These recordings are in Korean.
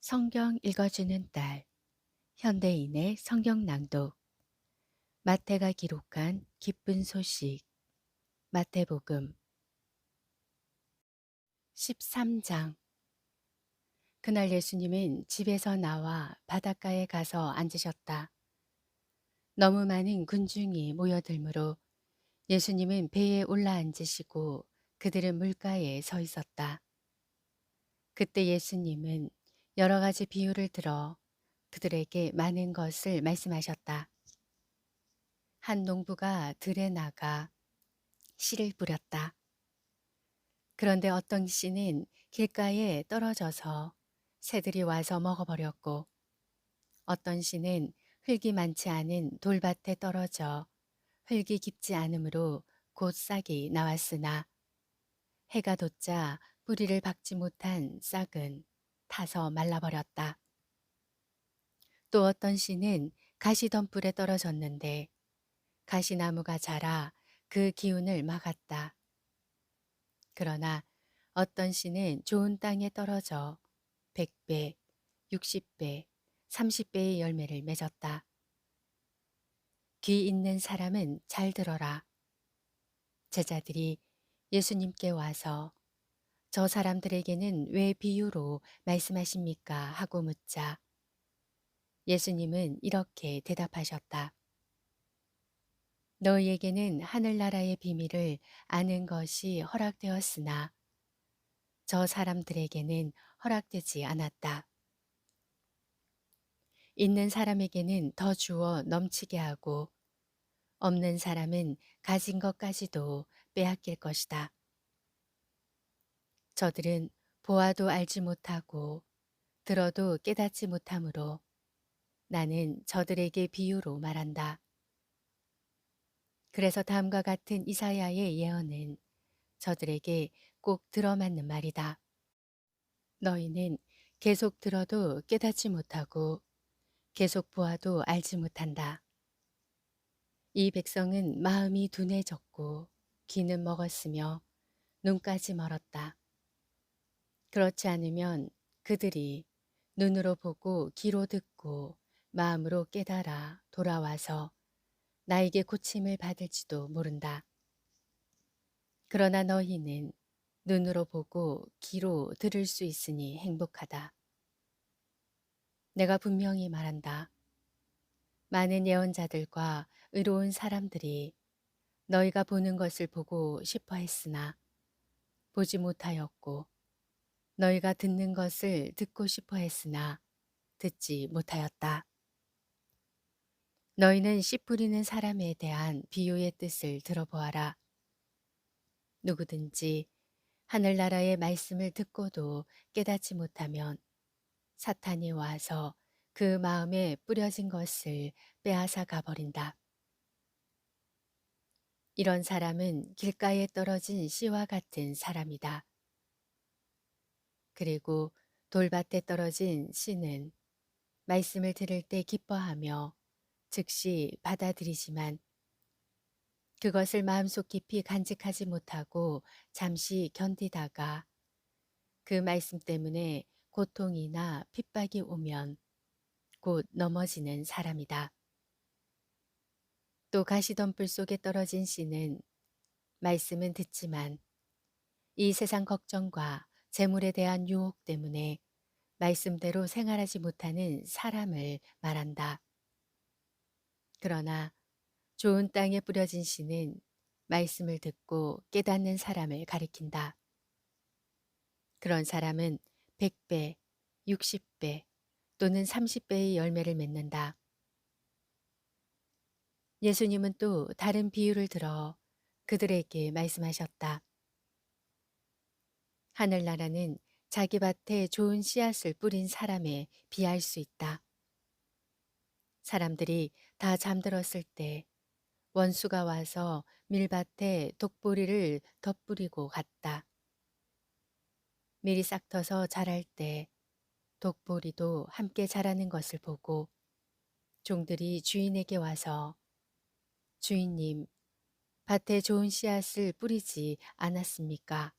성경 읽어주는 딸, 현대인의 성경 낭독, 마태가 기록한 기쁜 소식, 마태복음 13장. 그날 예수님은 집에서 나와 바닷가에 가서 앉으셨다. 너무 많은 군중이 모여들므로 예수님은 배에 올라 앉으시고 그들은 물가에 서 있었다. 그때 예수님은 여러 가지 비유를 들어 그들에게 많은 것을 말씀하셨다. 한 농부가 들에 나가 씨를 뿌렸다. 그런데 어떤 씨는 길가에 떨어져서 새들이 와서 먹어버렸고, 어떤 씨는 흙이 많지 않은 돌밭에 떨어져 흙이 깊지 않으므로 곧 싹이 나왔으나, 해가 돋자 뿌리를 박지 못한 싹은 타서 말라버렸다. 또 어떤 씨는 가시덤불에 떨어졌는데 가시나무가 자라 그 기운을 막았다. 그러나 어떤 씨는 좋은 땅에 떨어져 100배, 60배, 30배의 열매를 맺었다. 귀 있는 사람은 잘 들어라. 제자들이 예수님께 와서 저 사람들에게는 왜 비유로 말씀하십니까? 하고 묻자 예수님은 이렇게 대답하셨다. 너희에게는 하늘나라의 비밀을 아는 것이 허락되었으나 저 사람들에게는 허락되지 않았다. 있는 사람에게는 더 주어 넘치게 하고 없는 사람은 가진 것까지도 빼앗길 것이다. 저들은 보아도 알지 못하고 들어도 깨닫지 못하므로 나는 저들에게 비유로 말한다. 그래서 다음과 같은 이사야의 예언은 저들에게 꼭 들어맞는 말이다. 너희는 계속 들어도 깨닫지 못하고 계속 보아도 알지 못한다. 이 백성은 마음이 둔해졌고 귀는 먹었으며 눈까지 멀었다. 그렇지 않으면 그들이 눈으로 보고 귀로 듣고 마음으로 깨달아 돌아와서 나에게 고침을 받을지도 모른다. 그러나 너희는 눈으로 보고 귀로 들을 수 있으니 행복하다. 내가 분명히 말한다. 많은 예언자들과 의로운 사람들이 너희가 보는 것을 보고 싶어 했으나 보지 못하였고 너희가 듣는 것을 듣고 싶어 했으나 듣지 못하였다. 너희는 씨 뿌리는 사람에 대한 비유의 뜻을 들어보아라. 누구든지 하늘나라의 말씀을 듣고도 깨닫지 못하면 사탄이 와서 그 마음에 뿌려진 것을 빼앗아 가버린다. 이런 사람은 길가에 떨어진 씨와 같은 사람이다. 그리고 돌밭에 떨어진 씨는 말씀을 들을 때 기뻐하며 즉시 받아들이지만 그것을 마음속 깊이 간직하지 못하고 잠시 견디다가 그 말씀 때문에 고통이나 핍박이 오면 곧 넘어지는 사람이다. 또 가시덤불 속에 떨어진 씨는 말씀은 듣지만 이 세상 걱정과 재물에 대한 유혹 때문에 말씀대로 생활하지 못하는 사람을 말한다. 그러나 좋은 땅에 뿌려진 씨는 말씀을 듣고 깨닫는 사람을 가리킨다. 그런 사람은 100배, 60배 또는 30배의 열매를 맺는다. 예수님은 또 다른 비유를 들어 그들에게 말씀하셨다. 하늘나라는 자기 밭에 좋은 씨앗을 뿌린 사람에 비할 수 있다. 사람들이 다 잠들었을 때 원수가 와서 밀밭에 독보리를 덧뿌리고 갔다. 밀이 싹 터서 자랄 때 독보리도 함께 자라는 것을 보고 종들이 주인에게 와서 주인님, 밭에 좋은 씨앗을 뿌리지 않았습니까?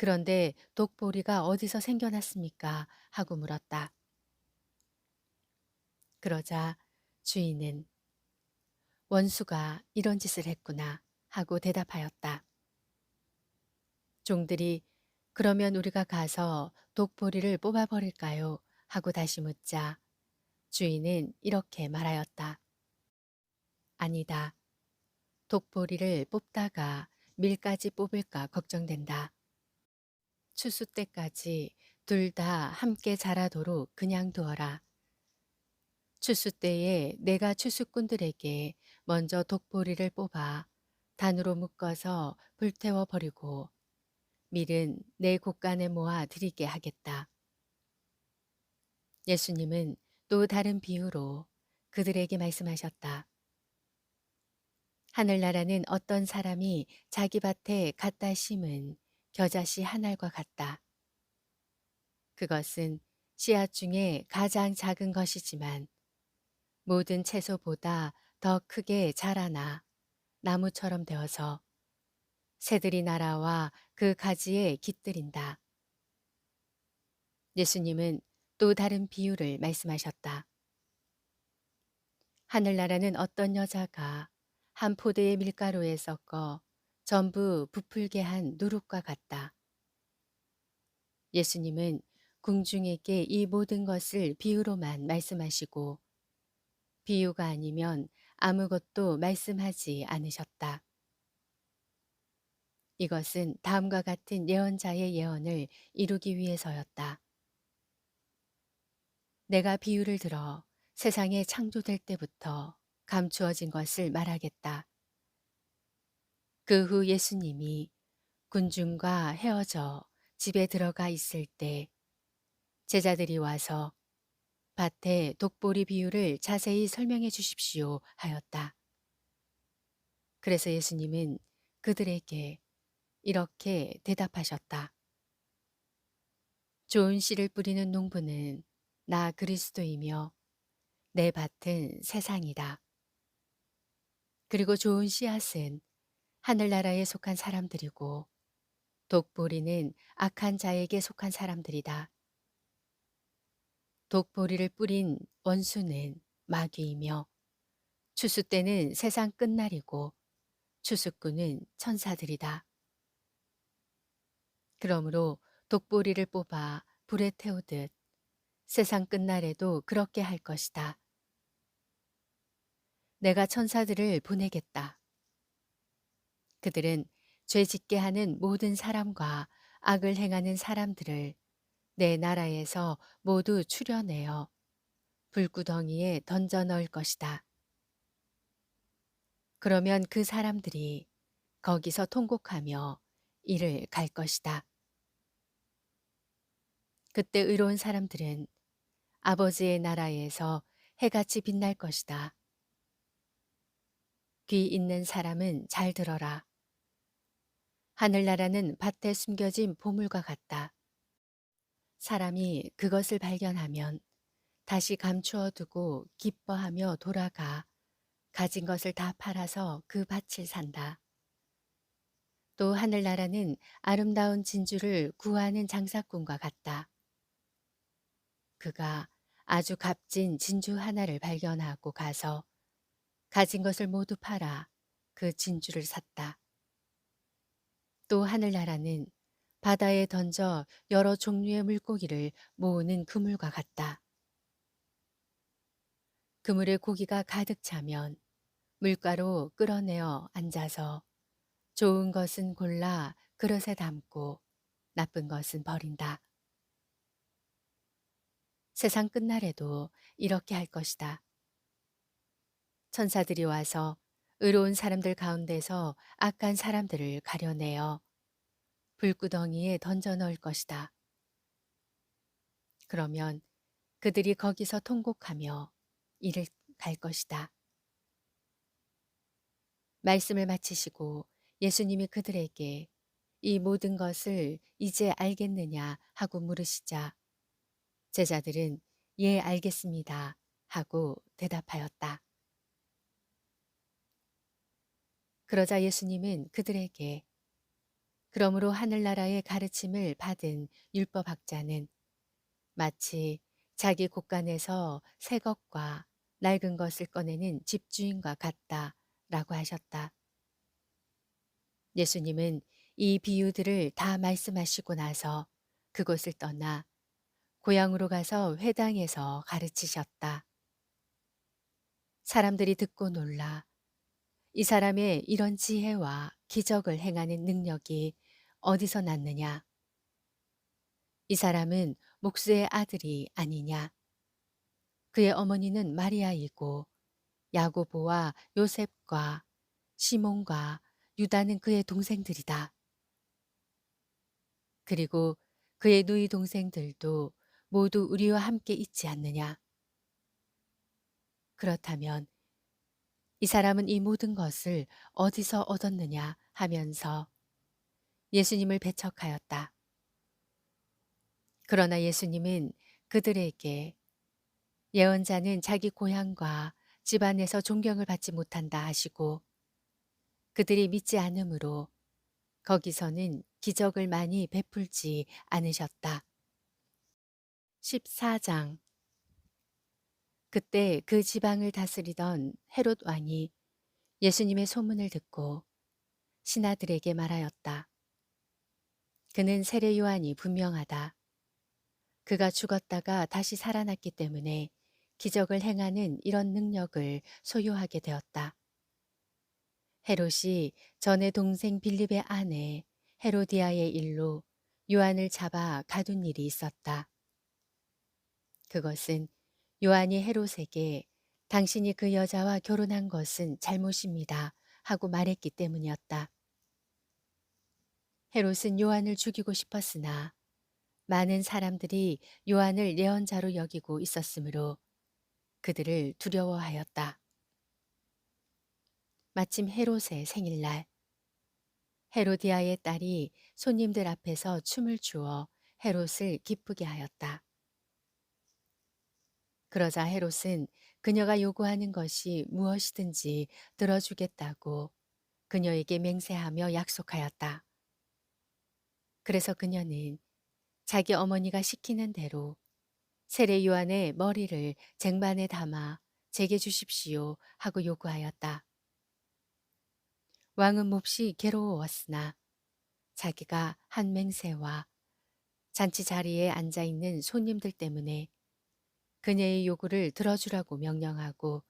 그런데 독보리가 어디서 생겨났습니까? 하고 물었다. 그러자 주인은 원수가 이런 짓을 했구나 하고 대답하였다. 종들이 그러면 우리가 가서 독보리를 뽑아버릴까요? 하고 다시 묻자 주인은 이렇게 말하였다. 아니다. 독보리를 뽑다가 밀까지 뽑을까 걱정된다. 추수 때까지 둘 다 함께 자라도록 그냥 두어라. 추수 때에 내가 추수꾼들에게 먼저 독보리를 뽑아 단으로 묶어서 불태워 버리고 밀은 내 곳간에 모아 드리게 하겠다. 예수님은 또 다른 비유로 그들에게 말씀하셨다. 하늘나라는 어떤 사람이 자기 밭에 갖다 심은 겨자씨 한 알과 같다. 그것은 씨앗 중에 가장 작은 것이지만 모든 채소보다 더 크게 자라나 나무처럼 되어서 새들이 날아와 그 가지에 깃들인다. 예수님은 또 다른 비유를 말씀하셨다. 하늘나라는 어떤 여자가 한 포대의 밀가루에 섞어 전부 부풀게 한 누룩과 같다. 예수님은 궁중에게 이 모든 것을 비유로만 말씀하시고 비유가 아니면 아무것도 말씀하지 않으셨다. 이것은 다음과 같은 예언자의 예언을 이루기 위해서였다. 내가 비유를 들어 세상에 창조될 때부터 감추어진 것을 말하겠다. 그 후 예수님이 군중과 헤어져 집에 들어가 있을 때 제자들이 와서 밭에 독보리 비유를 자세히 설명해 주십시오 하였다. 그래서 예수님은 그들에게 이렇게 대답하셨다. 좋은 씨를 뿌리는 농부는 나 그리스도이며 내 밭은 세상이다. 그리고 좋은 씨앗은 하늘나라에 속한 사람들이고 독보리는 악한 자에게 속한 사람들이다. 독보리를 뿌린 원수는 마귀이며 추수 때는 세상 끝날이고 추수꾼은 천사들이다. 그러므로 독보리를 뽑아 불에 태우듯 세상 끝날에도 그렇게 할 것이다. 내가 천사들을 보내겠다. 그들은 죄 짓게 하는 모든 사람과 악을 행하는 사람들을 내 나라에서 모두 추려내어 불구덩이에 던져 넣을 것이다. 그러면 그 사람들이 거기서 통곡하며 이를 갈 것이다. 그때 의로운 사람들은 아버지의 나라에서 해같이 빛날 것이다. 귀 있는 사람은 잘 들어라. 하늘나라는 밭에 숨겨진 보물과 같다. 사람이 그것을 발견하면 다시 감추어 두고 기뻐하며 돌아가 가진 것을 다 팔아서 그 밭을 산다. 또 하늘나라는 아름다운 진주를 구하는 장사꾼과 같다. 그가 아주 값진 진주 하나를 발견하고 가서 가진 것을 모두 팔아 그 진주를 샀다. 또 하늘나라는 바다에 던져 여러 종류의 물고기를 모으는 그물과 같다. 그물에 고기가 가득 차면 물가로 끌어내어 앉아서 좋은 것은 골라 그릇에 담고 나쁜 것은 버린다. 세상 끝날에도 이렇게 할 것이다. 천사들이 와서 의로운 사람들 가운데서 악한 사람들을 가려내어 불구덩이에 던져 넣을 것이다. 그러면 그들이 거기서 통곡하며 이를 갈 것이다. 말씀을 마치시고 예수님이 그들에게 이 모든 것을 이제 알겠느냐 하고 물으시자 제자들은 예, 알겠습니다 하고 대답하였다. 그러자 예수님은 그들에게 그러므로 하늘나라의 가르침을 받은 율법학자는 마치 자기 곳간에서 새 것과 낡은 것을 꺼내는 집주인과 같다라고 하셨다. 예수님은 이 비유들을 다 말씀하시고 나서 그곳을 떠나 고향으로 가서 회당에서 가르치셨다. 사람들이 듣고 놀라 이 사람의 이런 지혜와 기적을 행하는 능력이 어디서 났느냐? 이 사람은 목수의 아들이 아니냐? 그의 어머니는 마리아이고 야고보와 요셉과 시몬과 유다는 그의 동생들이다. 그리고 그의 누이 동생들도 모두 우리와 함께 있지 않느냐? 그렇다면 이 사람은 이 모든 것을 어디서 얻었느냐 하면서 예수님을 배척하였다. 그러나 예수님은 그들에게 예언자는 자기 고향과 집안에서 존경을 받지 못한다 하시고 그들이 믿지 않으므로 거기서는 기적을 많이 베풀지 않으셨다. 14장. 그때 그 지방을 다스리던 헤롯 왕이 예수님의 소문을 듣고 신하들에게 말하였다. 그는 세례 요한이 분명하다. 그가 죽었다가 다시 살아났기 때문에 기적을 행하는 이런 능력을 소유하게 되었다. 헤롯이 전에 동생 빌립의 아내 헤로디아의 일로 요한을 잡아 가둔 일이 있었다. 그것은 요한이 헤롯에게 당신이 그 여자와 결혼한 것은 잘못입니다 하고 말했기 때문이었다. 헤롯은 요한을 죽이고 싶었으나 많은 사람들이 요한을 예언자로 여기고 있었으므로 그들을 두려워하였다. 마침 헤롯의 생일날 헤로디아의 딸이 손님들 앞에서 춤을 추어 헤롯을 기쁘게 하였다. 그러자 헤롯은 그녀가 요구하는 것이 무엇이든지 들어주겠다고 그녀에게 맹세하며 약속하였다. 그래서 그녀는 자기 어머니가 시키는 대로 세례 요한의 머리를 쟁반에 담아 제게 주십시오 하고 요구하였다. 왕은 몹시 괴로웠으나 자기가 한 맹세와 잔치 자리에 앉아 있는 손님들 때문에 그녀의 요구를 들어주라고 명령하고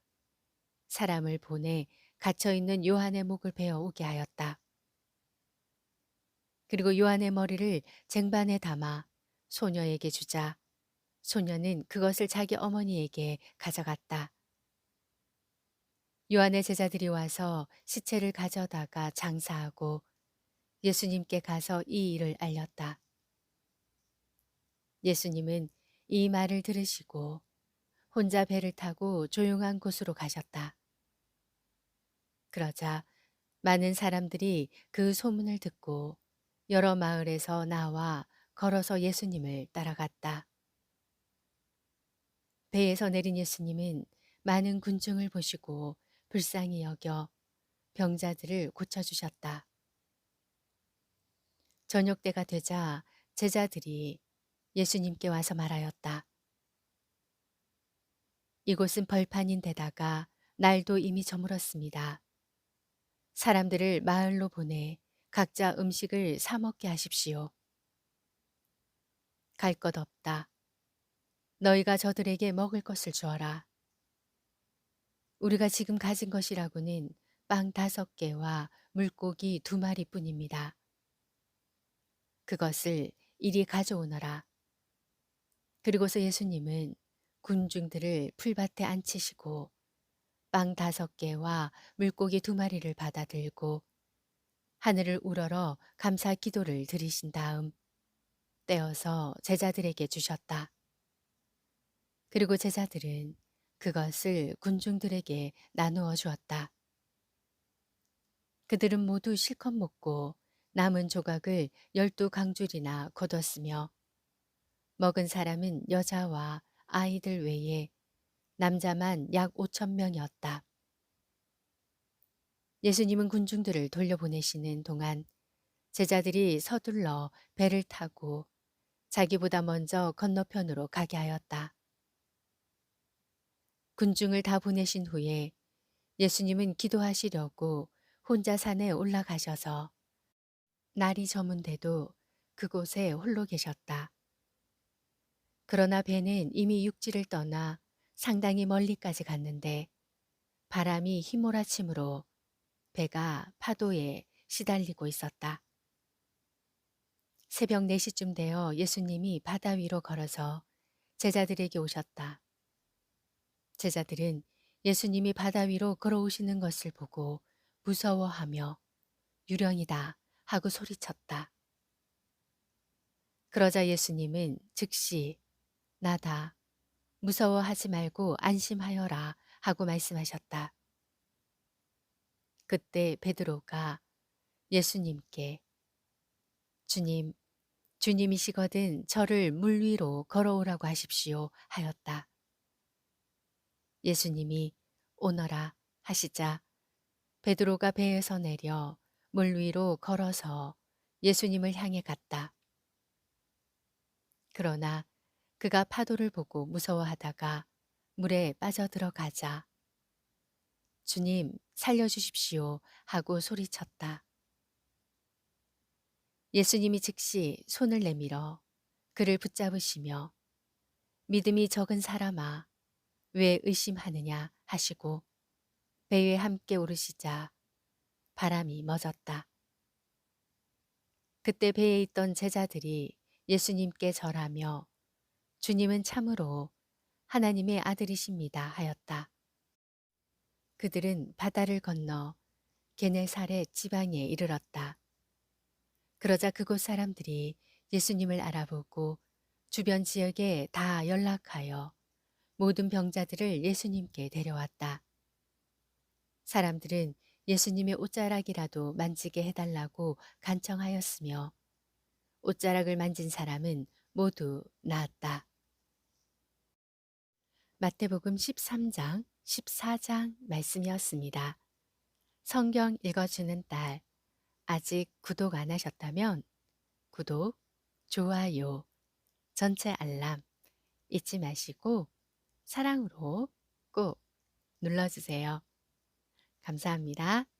사람을 보내 갇혀 있는 요한의 목을 베어 오게 하였다. 그리고 요한의 머리를 쟁반에 담아 소녀에게 주자 소녀는 그것을 자기 어머니에게 가져갔다. 요한의 제자들이 와서 시체를 가져다가 장사하고 예수님께 가서 이 일을 알렸다. 예수님은 이 말을 들으시고 혼자 배를 타고 조용한 곳으로 가셨다. 그러자 많은 사람들이 그 소문을 듣고 여러 마을에서 나와 걸어서 예수님을 따라갔다. 배에서 내린 예수님은 많은 군중을 보시고 불쌍히 여겨 병자들을 고쳐주셨다. 저녁 때가 되자 제자들이 예수님께 와서 말하였다. 이곳은 벌판인 데다가 날도 이미 저물었습니다. 사람들을 마을로 보내 각자 음식을 사 먹게 하십시오. 갈 것 없다. 너희가 저들에게 먹을 것을 주어라. 우리가 지금 가진 것이라고는 빵 5개와 물고기 2마리뿐입니다. 그것을 이리 가져오너라. 그리고서 예수님은 군중들을 풀밭에 앉히시고 빵 5개와 물고기 2마리를 받아 들고 하늘을 우러러 감사 기도를 드리신 다음 떼어서 제자들에게 주셨다. 그리고 제자들은 그것을 군중들에게 나누어 주었다. 그들은 모두 실컷 먹고 남은 조각을 12강줄이나 거뒀으며 먹은 사람은 여자와 아이들 외에 남자만 약 5,000명이었다. 예수님은 군중들을 돌려보내시는 동안 제자들이 서둘러 배를 타고 자기보다 먼저 건너편으로 가게 하였다. 군중을 다 보내신 후에 예수님은 기도하시려고 혼자 산에 올라가셔서 날이 저문데도 그곳에 홀로 계셨다. 그러나 배는 이미 육지를 떠나 상당히 멀리까지 갔는데 바람이 휘몰아치므로 배가 파도에 시달리고 있었다. 새벽 4시쯤 되어 예수님이 바다 위로 걸어서 제자들에게 오셨다. 제자들은 예수님이 바다 위로 걸어오시는 것을 보고 무서워하며 유령이다 하고 소리쳤다. 그러자 예수님은 즉시 나다 무서워하지 말고 안심하여라 하고 말씀하셨다. 그때 베드로가 예수님께 주님, 주님이시거든 저를 물 위로 걸어오라고 하십시오 하였다. 예수님이 오너라 하시자 베드로가 배에서 내려 물 위로 걸어서 예수님을 향해 갔다. 그러나 그가 파도를 보고 무서워하다가 물에 빠져들어가자 주님 살려주십시오 하고 소리쳤다. 예수님이 즉시 손을 내밀어 그를 붙잡으시며 믿음이 적은 사람아 왜 의심하느냐 하시고 배에 함께 오르시자 바람이 멎었다. 그때 배에 있던 제자들이 예수님께 절하며 주님은 참으로 하나님의 아들이십니다 하였다. 그들은 바다를 건너 게네사렛 지방에 이르렀다. 그러자 그곳 사람들이 예수님을 알아보고 주변 지역에 다 연락하여 모든 병자들을 예수님께 데려왔다. 사람들은 예수님의 옷자락이라도 만지게 해달라고 간청하였으며 옷자락을 만진 사람은 모두 나았다. 마태복음 13장, 14장 말씀이었습니다. 성경 읽어주는 딸, 아직 구독 안 하셨다면 구독, 좋아요, 전체 알람 잊지 마시고 사랑으로 꼭 눌러주세요. 감사합니다.